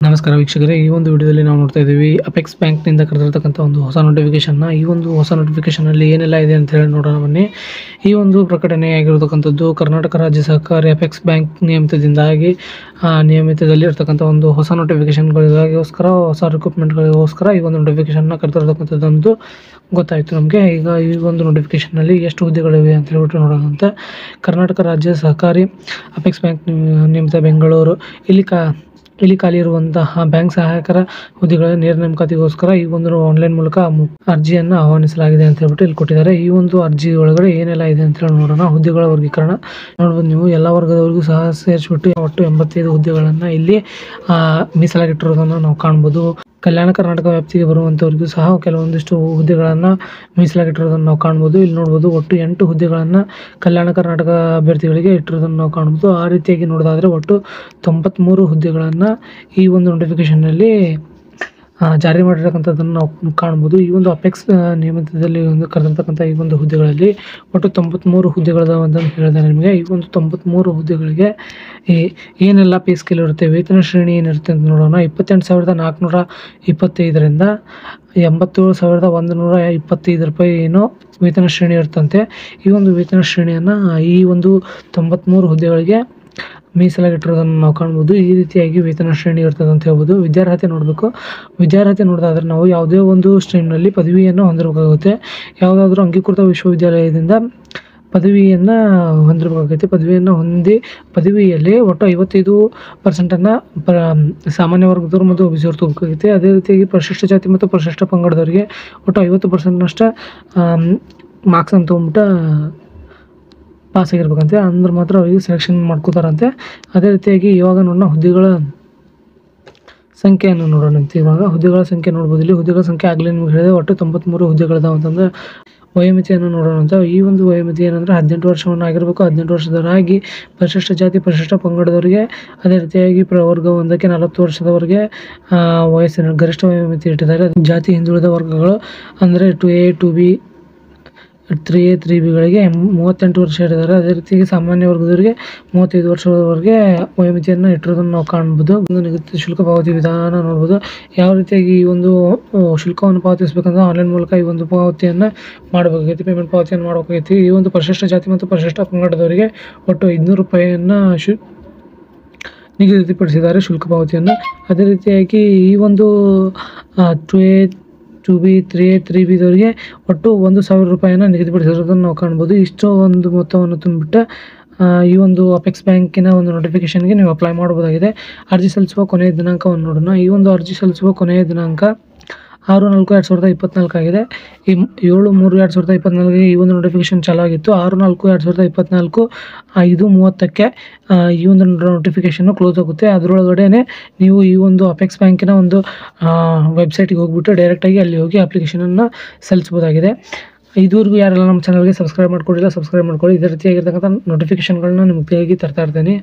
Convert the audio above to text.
ನಮಸ್ಕಾರ ವೀಕ್ಷಕರೇ, ಈ ಒಂದು ವಿಡಿಯೋದಲ್ಲಿ ನಾವು ನೋಡ್ತಾ ಇದ್ದೀವಿ ಅಪೆಕ್ಸ್ ಬ್ಯಾಂಕ್ನಿಂದ ಕರೆದಿರ್ತಕ್ಕಂಥ ಒಂದು ಹೊಸ ನೋಟಿಫಿಕೇಶನ್ನ. ಈ ಒಂದು ಹೊಸ ನೋಟಿಫಿಕೇಶನಲ್ಲಿ ಏನೆಲ್ಲ ಇದೆ ಅಂತ ಹೇಳಿ ನೋಡೋಣ ಬನ್ನಿ. ಈ ಒಂದು ಪ್ರಕಟಣೆ ಆಗಿರತಕ್ಕಂಥದ್ದು ಕರ್ನಾಟಕ ರಾಜ್ಯ ಸಹಕಾರಿ ಅಪೆಕ್ಸ್ ಬ್ಯಾಂಕ್ ನಿಯಮಿತದಿಂದಾಗಿ ನಿಯಮಿತದಲ್ಲಿ ಇರ್ತಕ್ಕಂಥ ಒಂದು ಹೊಸ ನೋಟಿಫಿಕೇಶನ್ಗಳಿಗೋಸ್ಕರ, ಹೊಸ ರಿಕ್ರೂಟ್ಮೆಂಟ್ಗಳಿಗೋಸ್ಕರ ಈ ಒಂದು ನೋಟಿಫಿಕೇಶನ್ನ ಕರೆದಿರ್ತಕ್ಕಂಥದ್ದು ಗೊತ್ತಾಯಿತು ನಮಗೆ. ಈಗ ಈ ಒಂದು ನೋಟಿಫಿಕೇಶನ್ನಲ್ಲಿ ಎಷ್ಟು ಹುದ್ದೆಗಳಿವೆ ಅಂತ ಹೇಳ್ಬಿಟ್ಟು ನೋಡೋಣಂತ. ಕರ್ನಾಟಕ ರಾಜ್ಯ ಸಹಕಾರಿ ಅಪೆಕ್ಸ್ ಬ್ಯಾಂಕ್ ನಿಯಮಿತ ಬೆಂಗಳೂರು ಇಲ್ಲಿ ಖಾಲಿ ಇರುವಂತಹ ಬ್ಯಾಂಕ್ ಸಹಾಯಕರ ಹುದ್ದೆಗಳ ನೇರ ನೇಮಕಾತಿಗೋಸ್ಕರ ಈ ಒಂದು ಆನ್ಲೈನ್ ಮೂಲಕ ಅರ್ಜಿಯನ್ನು ಆಹ್ವಾನಿಸಲಾಗಿದೆ ಅಂತ ಹೇಳ್ಬಿಟ್ಟು ಇಲ್ಲಿ ಕೊಟ್ಟಿದ್ದಾರೆ. ಈ ಒಂದು ಅರ್ಜಿ ಒಳಗಡೆ ಏನೆಲ್ಲ ಇದೆ ಅಂತ ಹೇಳಿ ನೋಡೋಣ. ಹುದ್ದೆಗಳ ವರ್ಗೀಕರಣ ನೋಡ್ಬೋದು ನೀವು. ಎಲ್ಲ ವರ್ಗದವರಿಗೂ ಸಹ ಸೇರಿಸ್ಬಿಟ್ಟು ಒಟ್ಟು 85 ಹುದ್ದೆಗಳನ್ನು ಇಲ್ಲಿ ಮೀಸಲಾಗಿಟ್ಟಿರೋದನ್ನು ನಾವು ಕಾಣ್ಬೋದು. ಕಲ್ಯಾಣ ಕರ್ನಾಟಕ ವ್ಯಾಪ್ತಿಗೆ ಬರುವಂಥವ್ರಿಗೂ ಸಹ ಕೆಲವೊಂದಿಷ್ಟು ಹುದ್ದೆಗಳನ್ನು ಮೀಸಲಾಗಿಟ್ಟಿರೋದನ್ನು ನಾವು ಕಾಣ್ಬೋದು. ಇಲ್ಲಿ ನೋಡ್ಬೋದು ಒಟ್ಟು 8 ಹುದ್ದೆಗಳನ್ನು ಕಲ್ಯಾಣ ಕರ್ನಾಟಕ ಅಭ್ಯರ್ಥಿಗಳಿಗೆ ಇಟ್ಟಿರೋದನ್ನು ನಾವು ಕಾಣ್ಬೋದು. ಆ ರೀತಿಯಾಗಿ ನೋಡೋದಾದರೆ ಒಟ್ಟು 93 ಹುದ್ದೆಗಳನ್ನು ಈ ಒಂದು ನೋಟಿಫಿಕೇಶನ್ನಲ್ಲಿ ಜಾರಿ ಮಾಡಿರ್ತಕ್ಕಂಥದ್ದನ್ನು ನಾವು ಕಾಣ್ಬೋದು. ಈ ಒಂದು ಅಪೆಕ್ಸ್ ನಿಯಮಿತದಲ್ಲಿ ಒಂದು ಕರೆದಿರ್ತಕ್ಕಂಥ ಈ ಒಂದು ಹುದ್ದೆಗಳಲ್ಲಿ ಒಟ್ಟು 93 ಹುದ್ದೆಗಳದಾವ ಅಂತ ಹೇಳಿದ್ದಾರೆ ನಿಮಗೆ. ಈ ಒಂದು 93 ಹುದ್ದೆಗಳಿಗೆ ಏನೆಲ್ಲ ಪೇ ಸ್ಕೇಲ್ ಇರುತ್ತೆ, ವೇತನ ಶ್ರೇಣಿ ಏನಿರುತ್ತೆ ಅಂತ ನೋಡೋಣ. 28,425ರಿಂದ 87,125 ರೂಪಾಯಿ ಏನೋ ವೇತನ ಶ್ರೇಣಿ ಇರ್ತಂತೆ. ಈ ಒಂದು ವೇತನ ಶ್ರೇಣಿಯನ್ನು ಈ ಒಂದು 93 ಹುದ್ದೆಗಳಿಗೆ ಮೀಸಲಾಗಿಟ್ಟಿರೋದನ್ನು ನಾವು ಕಾಣ್ಬೋದು. ಈ ರೀತಿಯಾಗಿ ವೇತನ ಶ್ರೇಣಿ ಇರ್ತದೆ ಅಂತ ಹೇಳ್ಬೋದು. ವಿದ್ಯಾರ್ಹತೆ ನೋಡಬೇಕು. ವಿದ್ಯಾರ್ಹತೆ ನೋಡೋದಾದ್ರೆ ನಾವು ಯಾವುದೇ ಒಂದು ಸ್ಟ್ರೀಮ್ನಲ್ಲಿ ಪದವಿಯನ್ನು ಹೊಂದಿರಬೇಕಾಗುತ್ತೆ. ಯಾವುದಾದ್ರೂ ಅಂಗೀಕೃತ ವಿಶ್ವವಿದ್ಯಾಲಯದಿಂದ ಪದವಿಯನ್ನು ಹೊಂದಿರಬೇಕಾಗುತ್ತೆ. ಪದವಿಯನ್ನು ಹೊಂದಿ ಪದವಿಯಲ್ಲಿ ಒಟ್ಟು 55%ಅನ್ನು ಸಾಮಾನ್ಯ ವರ್ಗದವರು ಮತ್ತು OBC ಅವ್ರು ತಗೋಬೇಕಾಗುತ್ತೆ. ಅದೇ ರೀತಿಯಾಗಿ ಪರಿಶಿಷ್ಟ ಜಾತಿ ಮತ್ತು ಪರಿಶಿಷ್ಟ ಪಂಗಡದವರಿಗೆ ಒಟ್ಟು 50%ನಷ್ಟು ಮಾರ್ಕ್ಸ್ ಅಂತ ತೊಗೊಂಬಿಟ್ಟು ಪಾಸ್ ಆಗಿರ್ಬೇಕಂತೆ. ಅಂದ್ರೆ ಮಾತ್ರ ಅವರಿಗೆ ಸೆಲೆಕ್ಷನ್ ಮಾಡ್ಕೋತಾರಂತೆ. ಅದೇ ರೀತಿಯಾಗಿ ಇವಾಗ ನೋಡೋಣ ಹುದ್ದೆಗಳ ಸಂಖ್ಯೆಯನ್ನು ನೋಡೋಣ. ಇವಾಗ ಹುದ್ದೆಗಳ ಸಂಖ್ಯೆ ನೋಡ್ಬೋದು. ಇಲ್ಲಿ ಹುದ್ದೆಗಳ ಸಂಖ್ಯೆ ಆಗಲೇ ನಿಮ್ಗೆ ಹೇಳಿದೆ ಒಟ್ಟು 93 ಹುದ್ದೆಗಳಿದಾವೆ ಅಂತಂದ್ರೆ. ವಯೋಮಿತಿಯನ್ನು ನೋಡೋಣ ಅಂತ. ಈ ಒಂದು ವಯೋಮಿತಿ ಏನಂದರೆ 18 ವರ್ಷವನ್ನು ಆಗಿರಬೇಕು. 18 ವರ್ಷದವರಾಗಿ ಪರಿಶಿಷ್ಟ ಜಾತಿ ಪರಿಶಿಷ್ಟ ಪಂಗಡದವರಿಗೆ, ಅದೇ ರೀತಿಯಾಗಿ ಪ್ರವರ್ಗ 1ಕ್ಕೆ 40 ವರ್ಷದವರೆಗೆ ವಯಸ್ಸಿನ ಗರಿಷ್ಠ ವಯೋಮಿತಿ ಇಟ್ಟಿದ್ದಾರೆ. ಜಾತಿ ಹಿಂದುಳಿದ ವರ್ಗಗಳು ಅಂದರೆ 2A 2B 3A 3Bಗಳಿಗೆ 38 ವರ್ಷ ಇಟ್ಟಿದ್ದಾರೆ. ಅದೇ ರೀತಿಯಾಗಿ ಸಾಮಾನ್ಯ ವರ್ಗದವರಿಗೆ 35 ವರ್ಷದವರೆಗೆ ವಯೋಮಿತಿಯನ್ನು ಇಟ್ಟಿರೋದನ್ನು ನಾವು ಕಾಣ್ಬೋದು. ಒಂದು ನಿಗದಿತ ಶುಲ್ಕ ಪಾವತಿ ವಿಧಾನ ನೋಡ್ಬೋದು. ಯಾವ ರೀತಿಯಾಗಿ ಈ ಒಂದು ಶುಲ್ಕವನ್ನು ಪಾವತಿಸಬೇಕಂದ್ರೆ ಆನ್ಲೈನ್ ಮೂಲಕ ಈ ಒಂದು ಪಾವತಿಯನ್ನು ಮಾಡಬೇಕಾಗೈತಿ, ಪೇಮೆಂಟ್ ಪಾವತಿಯನ್ನು ಮಾಡಬೇಕಾಗೈತಿ. ಈ ಒಂದು ಪರಿಶಿಷ್ಟ ಜಾತಿ ಮತ್ತು ಪರಿಶಿಷ್ಟ ಪಂಗಡದವರಿಗೆ ಒಟ್ಟು 500 ರೂಪಾಯಿಯನ್ನು ನಿಗದಿಪಡಿಸಿದ್ದಾರೆ ಶುಲ್ಕ ಪಾವತಿಯನ್ನು. ಅದೇ ರೀತಿಯಾಗಿ ಈ ಒಂದು 2A 2B 3A 3Bದವರಿಗೆ ಒಟ್ಟು 1,000 ರೂಪಾಯಿಯನ್ನು ನಿಗದಿಪಡಿಸಿರೋದನ್ನು ನಾವು ಕಾಣ್ಬೋದು. ಇಷ್ಟು ಒಂದು ಮೊತ್ತವನ್ನು ತುಂಬಿಟ್ಟು ಈ ಒಂದು ಅಪೆಕ್ಸ್ ಬ್ಯಾಂಕಿನ ಒಂದು ನೋಟಿಫಿಕೇಶನ್ಗೆ ನೀವು ಅಪ್ಲೈ ಮಾಡ್ಬೋದಾಗಿದೆ. ಅರ್ಜಿ ಸಲ್ಲಿಸುವ ಕೊನೆಯ ದಿನಾಂಕವನ್ನು ನೋಡೋಣ. ಈ ಒಂದು ಅರ್ಜಿ ಸಲ್ಲಿಸುವ ಕೊನೆಯ ದಿನಾಂಕ 6/4/2024 ಆಗಿದೆ. ಈ 7/3/2024ಗೆ ಈ ಒಂದು ನೋಟಿಫಿಕೇಶನ್ ಚಾಲು ಆಗಿತ್ತು. 6/4/2024 5:30ಕ್ಕೆ ಈ ಒಂದು ನೋಟಿಫಿಕೇಶನ್ನು ಕ್ಲೋಸ್ ಆಗುತ್ತೆ. ಅದರೊಳಗಡೆ ನೀವು ಈ ಒಂದು ಅಪೆಕ್ಸ್ ಬ್ಯಾಂಕಿನ ಒಂದು ವೆಬ್ಸೈಟಿಗೆ ಹೋಗ್ಬಿಟ್ಟು ಡೈರೆಕ್ಟಾಗಿ ಅಲ್ಲಿ ಹೋಗಿ ಅಪ್ಲಿಕೇಶನನ್ನು ಸಲ್ಲಿಸ್ಬೋದಾಗಿದೆ. ಇದುವರೆಗೂ ಯಾರೆಲ್ಲ ನಮ್ಮ ಚಾನಲ್ಗೆ ಸಬ್ಸ್ಕ್ರೈಬ್ ಮಾಡ್ಕೊಂಡಿಲ್ಲ ಸಬ್ಸ್ಕ್ರೈಬ್ ಮಾಡ್ಕೊಳ್ಳಿ. ಇದೇ ರೀತಿಯಾಗಿರ್ತಕ್ಕಂಥ ನೋಟಿಫಿಕೇಶನ್ಗಳನ್ನ ನಿಮಗೆ ತರ್ತಾ ಇರ್ತೀನಿ.